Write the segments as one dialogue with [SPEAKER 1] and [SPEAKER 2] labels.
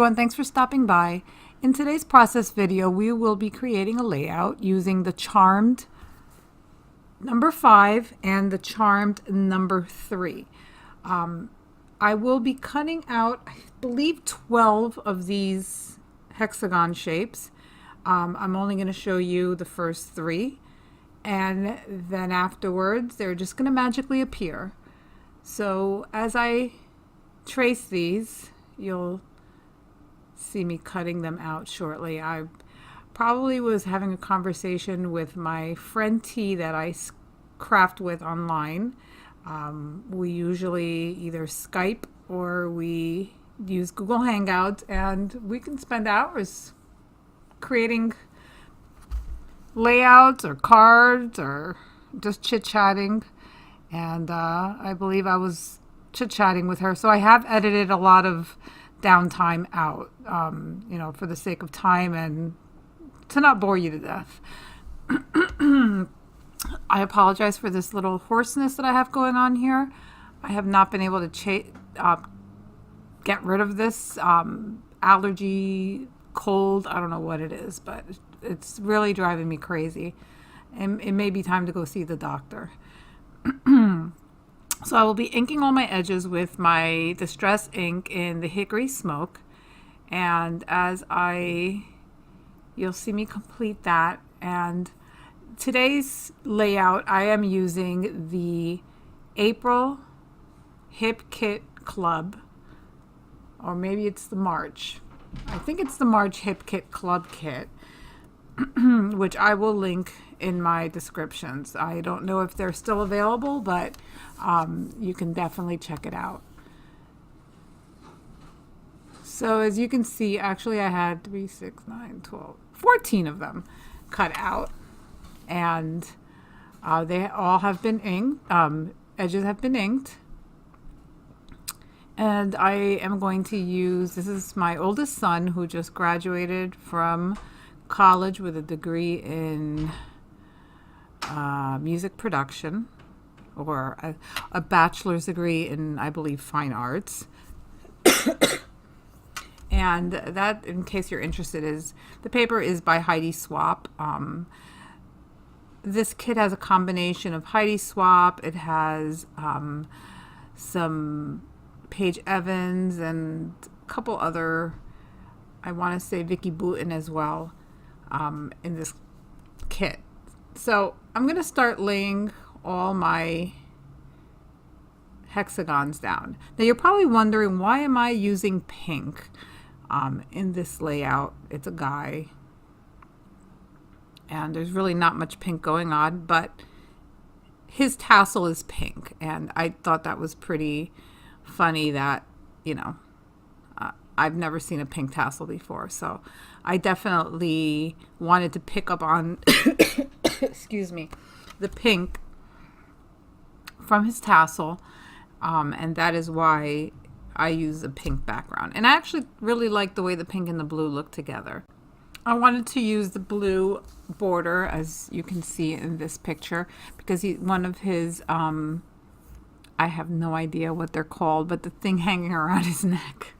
[SPEAKER 1] everyone, thanks for stopping by. In today's process video, we will be creating a layout using the charmed number 5 and the charmed number 3. I will be cutting out, I believe, 12 of these hexagon shapes. I'm only going to show you the first 3, and then afterwards they're just going to magically appear. So as I trace these, you'll see me cutting them out shortly. I probably was having a conversation with my friend T that I craft with online. We usually either Skype or we use Google Hangouts, and we can spend hours creating layouts or cards or just chit-chatting. And I believe I was chit-chatting with her, so I have edited a lot of downtime out, for the sake of time and to not bore you to death. I apologize for this little hoarseness that I have going on here. I have not been able to get rid of this allergy, cold. I don't know what it is, but it's really driving me crazy. And it may be time to go see the doctor. So I will be inking all my edges with my Distress ink in the Hickory Smoke. And you'll see me complete that. And today's layout, I am using the April Hip Kit Club, or maybe it's the March. I think it's the March Hip Kit Club kit, which I will link in my descriptions. I don't know if they're still available, but you can definitely check it out. So as you can see, actually I had 3, 6, 9, 12, 14 of them cut out. And they all have been inked, edges have been inked. And I am going to use, this is my oldest son who just graduated from college with a degree in music production, or a bachelor's degree in, I believe, fine arts. And that, in case you're interested, the paper is by Heidi Swap. This kit has a combination of Heidi Swap. It has some Paige Evans and a couple other, I want to say Vicky Boutin as well, in this kit. So I'm going to start laying all my hexagons down. Now you're probably wondering, why am I using pink in this layout? It's a guy, and there's really not much pink going on, but his tassel is pink, and I thought that was pretty funny that, I've never seen a pink tassel before, so I definitely wanted to pick up on excuse me, the pink from his tassel, and that is why I use a pink background. And I actually really like the way the pink and the blue look together. I wanted to use the blue border, as you can see in this picture, because one of his, I have no idea what they're called, but the thing hanging around his neck.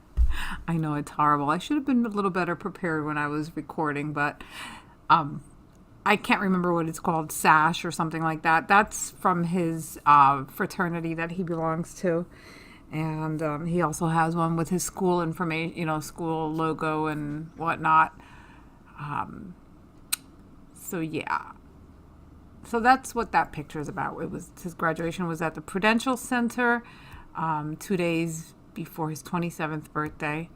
[SPEAKER 1] I know it's horrible. I should have been a little better prepared when I was recording, but I can't remember what it's called, sash or something like that. That's from his fraternity that he belongs to. And he also has one with his school information, school logo and whatnot. So yeah. So that's what that picture is about. His graduation was at the Prudential Center 2 days before his 27th birthday.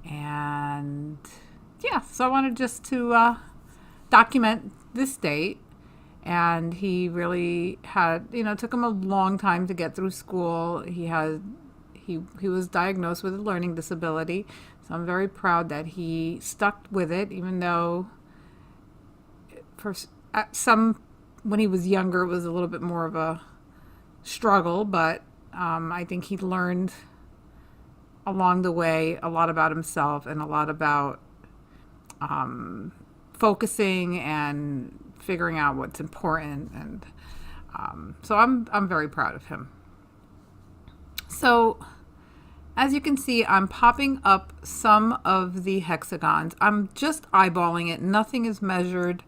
[SPEAKER 1] And yeah, so I wanted just to document this date. And he really had, took him a long time to get through school. He was diagnosed with a learning disability. So I'm very proud that he stuck with it, even though when he was younger, it was a little bit more of a struggle. But I think he learned along the way a lot about himself and a lot about focusing and figuring out what's important. And so I'm very proud of him. So As you can see, I'm popping up some of the hexagons. I'm just eyeballing it. Nothing is measured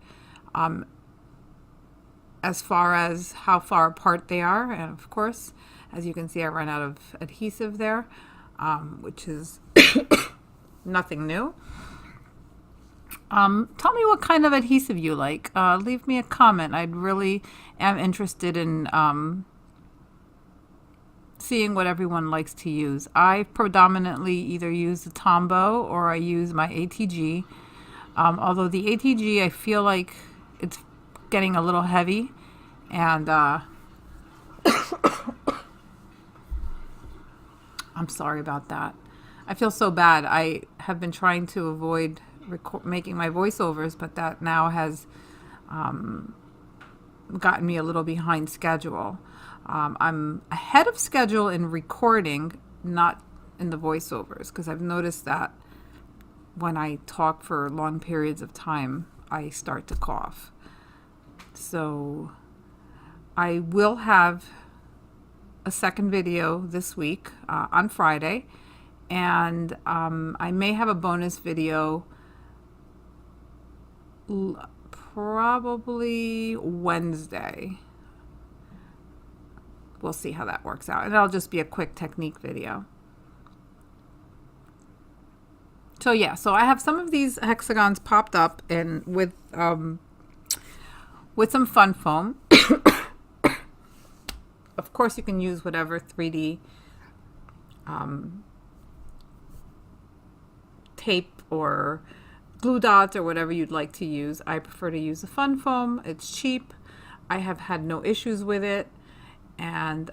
[SPEAKER 1] as far as how far apart they are. And of course, as you can see, I ran out of adhesive there, which is nothing new. Tell me what kind of adhesive you like. Leave me a comment. I really am interested in seeing what everyone likes to use. I predominantly either use the Tombow or I use my ATG. Although the ATG, I feel like it's getting a little heavy, and I'm sorry about that. I feel so bad. I have been trying to avoid making my voiceovers, but that now has gotten me a little behind schedule. I'm ahead of schedule in recording, not in the voiceovers, because I've noticed that when I talk for long periods of time, I start to cough. So I will have a second video this week on Friday, and I may have a bonus video probably Wednesday. We'll see how that works out. And it'll just be a quick technique video. So yeah, so I have some of these hexagons popped up and with some fun foam. Of course, you can use whatever 3D tape or glue dots or whatever you'd like to use. I prefer to use the fun foam. It's cheap. I have had no issues with it. And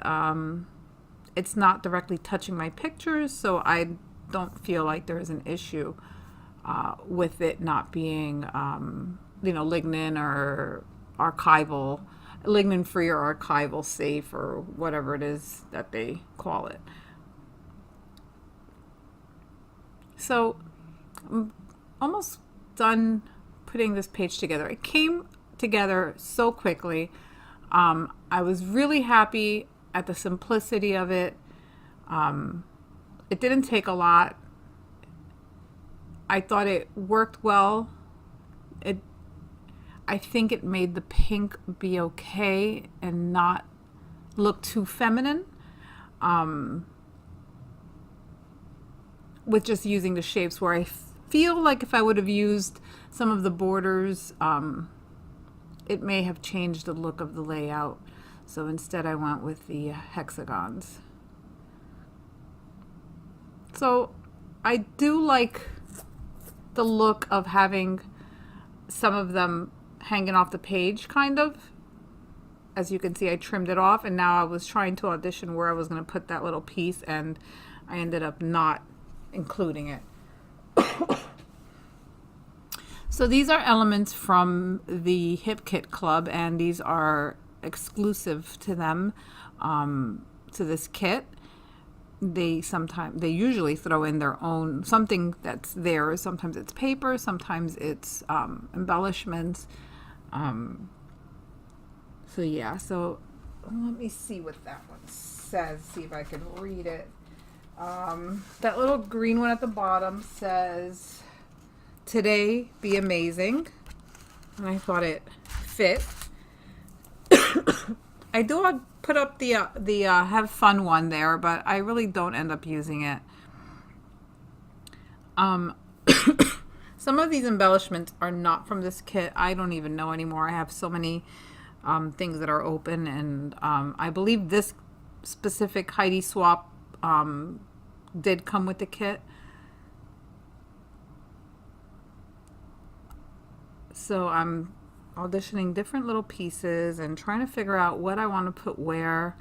[SPEAKER 1] it's not directly touching my pictures, so I don't feel like there is an issue with it not being, lignin or archival, lignin-free or archival safe or whatever it is that they call it. So I'm almost done putting this page together. It came together so quickly. I was really happy at the simplicity of it. It didn't take a lot. I thought it worked well. I think it made the pink be okay and not look too feminine. With just using the shapes, where I feel like if I would have used some of the borders, it may have changed the look of the layout. So instead I went with the hexagons. So I do like the look of having some of them hanging off the page, kind of. As you can see, I trimmed it off, and now I was trying to audition where I was going to put that little piece, and I ended up not including it. So these are elements from the Hip Kit Club, and these are exclusive to them, to this kit. They usually throw in their own, something that's theirs. Sometimes it's paper, sometimes it's embellishments. So yeah, so let me see what that one says, see if I can read it. That little green one at the bottom says, "Today be amazing," and I thought it fit. I do put up the have fun one there, but I really don't end up using it. Some of these embellishments are not from this kit. I don't even know anymore. I have so many things that are open, and I believe this specific Heidi Swap did come with the kit. So I'm auditioning different little pieces and trying to figure out what I want to put where.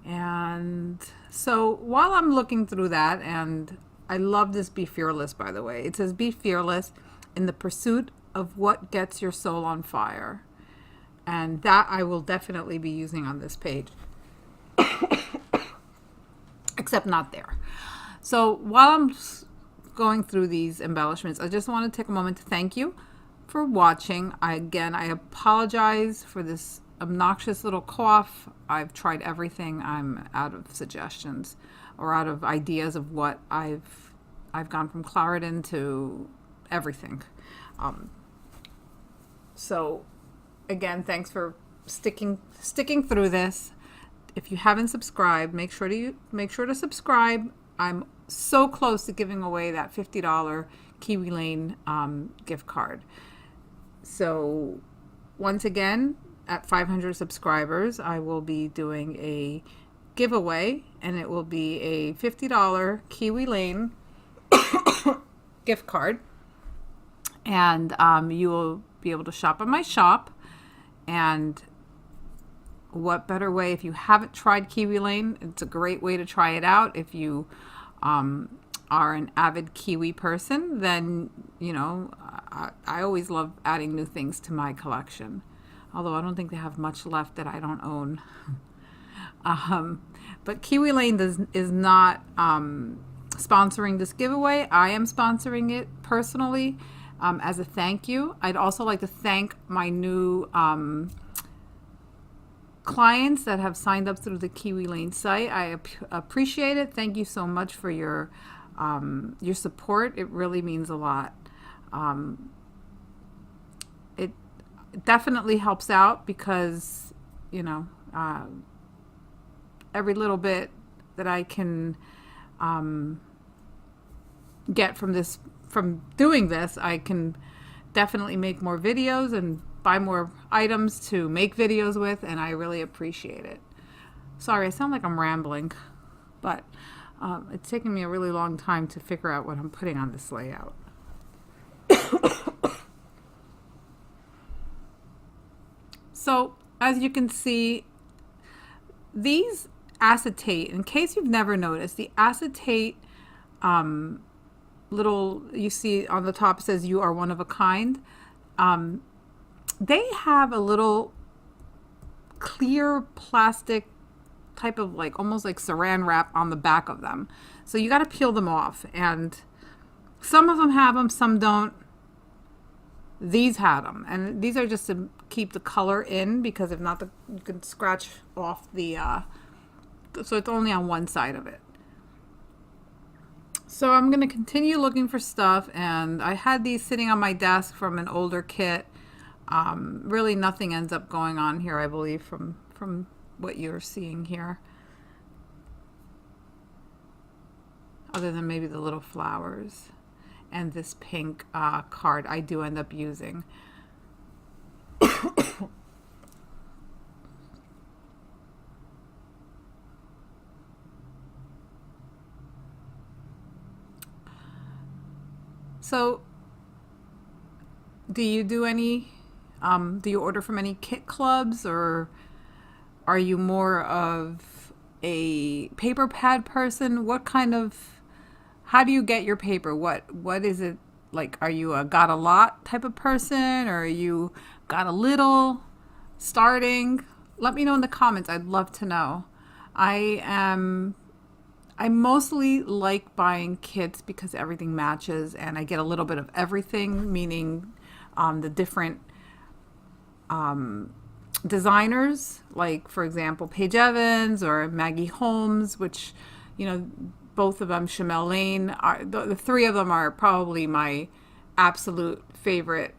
[SPEAKER 1] And so while I'm looking through that, and I love this Be Fearless, by the way. It says, "Be fearless in the pursuit of what gets your soul on fire." And that I will definitely be using on this page. Except not there. So while I'm going through these embellishments, I just want to take a moment to thank you for watching. Again, I apologize for this obnoxious little cough. I've tried everything. I'm out of suggestions or out of ideas of what I've gone from Claritin to everything. So again, thanks for sticking through this. If you haven't subscribed, make sure to subscribe. I'm so close to giving away that $50 Kiwi Lane gift card. So once again, at 500 subscribers, I will be doing a giveaway, and it will be a $50 Kiwi Lane gift card. And you will be able to shop at my shop. And what better way, if you haven't tried Kiwi Lane, it's a great way to try it out. If you are an avid kiwi person, then, you know, I always love adding new things to my collection. Although I don't think they have much left that I don't own. But Kiwi Lane is not sponsoring this giveaway. I am sponsoring it personally as a thank you. I'd also like to thank my new clients that have signed up through the Kiwi Lane site. I appreciate it. Thank you so much for your support. It really means a lot. It definitely helps out because, you know, every little bit that I can get from doing this, I can definitely make more videos and buy more items to make videos with, and I really appreciate it. Sorry, I sound like I'm rambling, but it's taken me a really long time to figure out what I'm putting on this layout. So, as you can see, these acetate, in case you've never noticed, the acetate little, you see on the top says "You are one of a kind." They have a little clear plastic type of, like, almost like saran wrap on the back of them. So you got to peel them off, and some of them have them, some don't. These had them, and these are just to keep the color in, because if not, you can scratch off the so it's only on one side of it. So I'm going to continue looking for stuff, and I had these sitting on my desk from an older kit. Really nothing ends up going on here, I believe, from what you're seeing here, other than maybe the little flowers and this pink card I do end up using. So, do you do any, do you order from any kit clubs, or are you more of a paper pad person? What kind of, how do you get your paper? What is it like? Are you a got a lot type of person, or are you got a little starting? Let me know in the comments. I'd love to know. I mostly like buying kits because everything matches, and I get a little bit of everything, meaning the different designers, like, for example, Paige Evans or Maggie Holmes, which, you know, both of them, Kiwi Lane, the three of them are probably my absolute favorite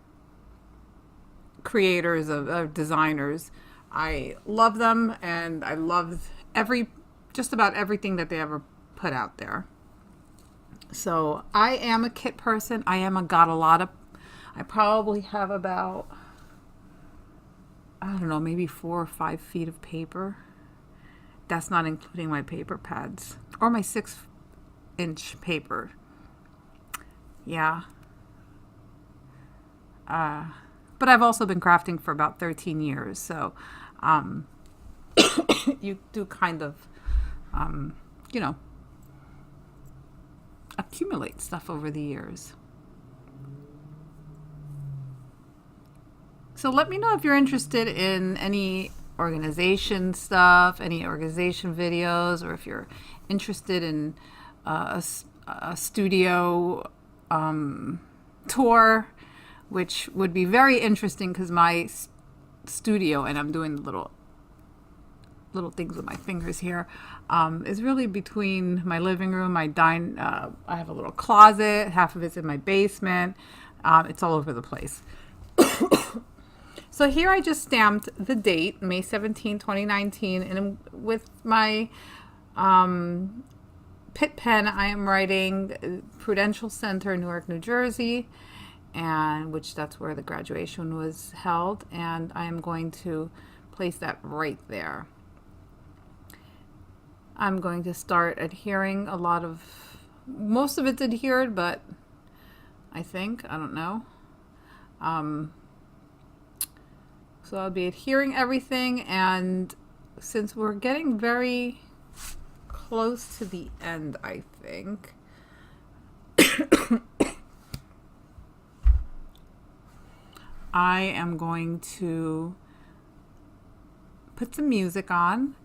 [SPEAKER 1] creators of designers. I love them, and I love just about everything that they ever put out there. So I am a kit person. I am a got a lot of, I probably have about, I don't know, maybe 4 or 5 feet of paper. That's not including my paper pads or my 6-inch paper. Yeah. But I've also been crafting for about 13 years. So you do kind of, you know, accumulate stuff over the years. So let me know if you're interested in any organization stuff, any organization videos, or if you're interested in a studio tour, which would be very interesting because my studio, and I'm doing the little things with my fingers here, is really between my living room, I have a little closet, half of it's in my basement. It's all over the place. So here I just stamped the date, May 17, 2019, and with my Pitt pen, I am writing Prudential Center, Newark, New Jersey, and that's where the graduation was held, and I am going to place that right there. I'm going to start adhering most of it's adhered, but I don't know. So I'll be adhering everything, and since we're getting very close to the end, I think, I am going to put some music on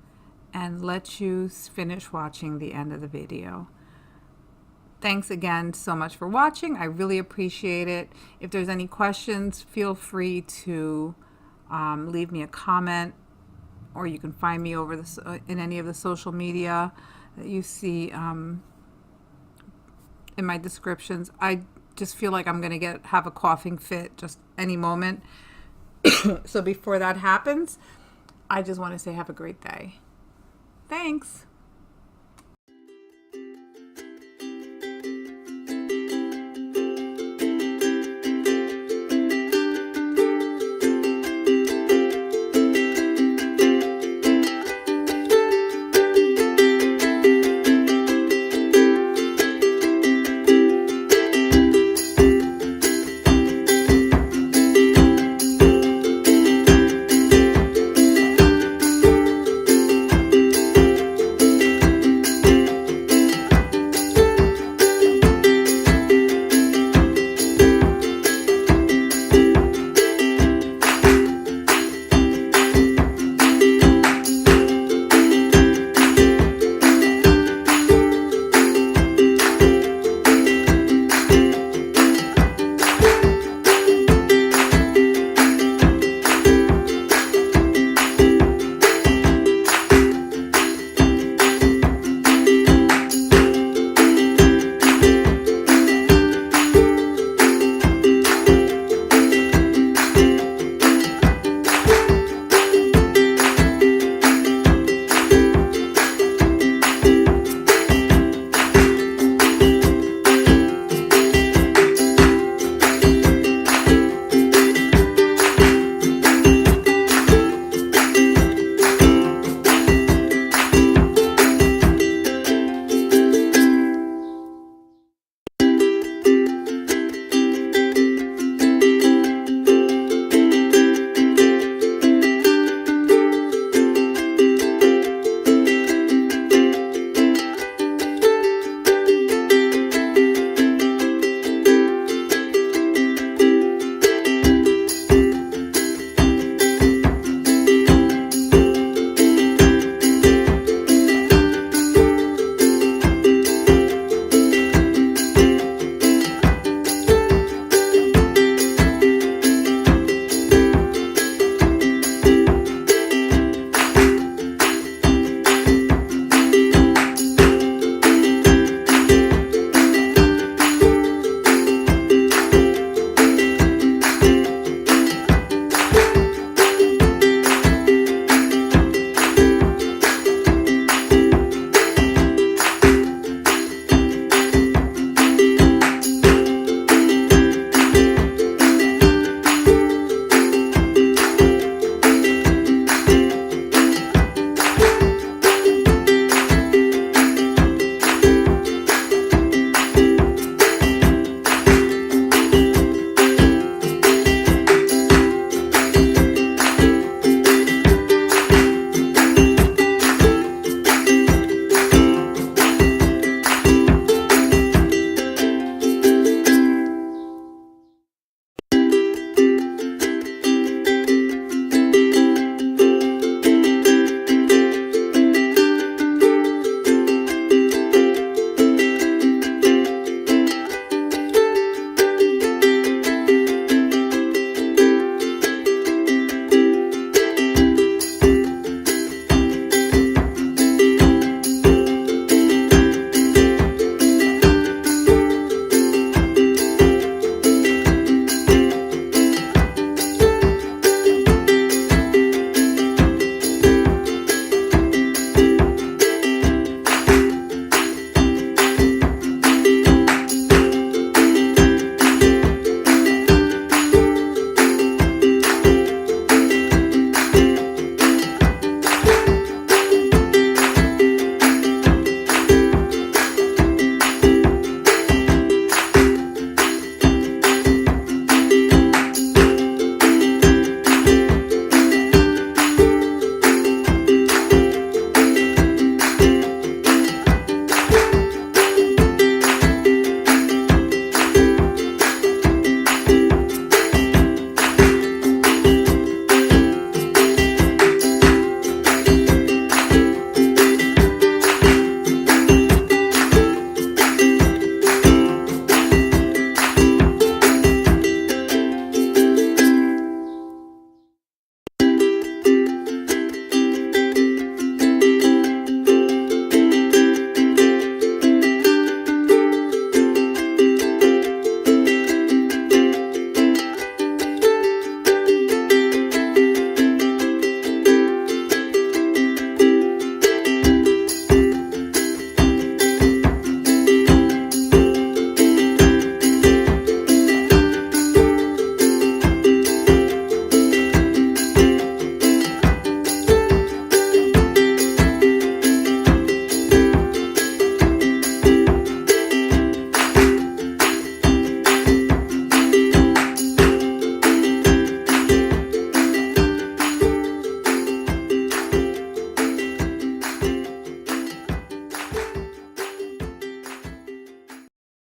[SPEAKER 1] and let you finish watching the end of the video. Thanks again so much for watching. I really appreciate it. If there's any questions, feel free to leave me a comment, or you can find me over in any of the social media that you see in my descriptions. I just feel like I'm going to have a coughing fit just any moment. So before that happens, I just want to say have a great day. Thanks.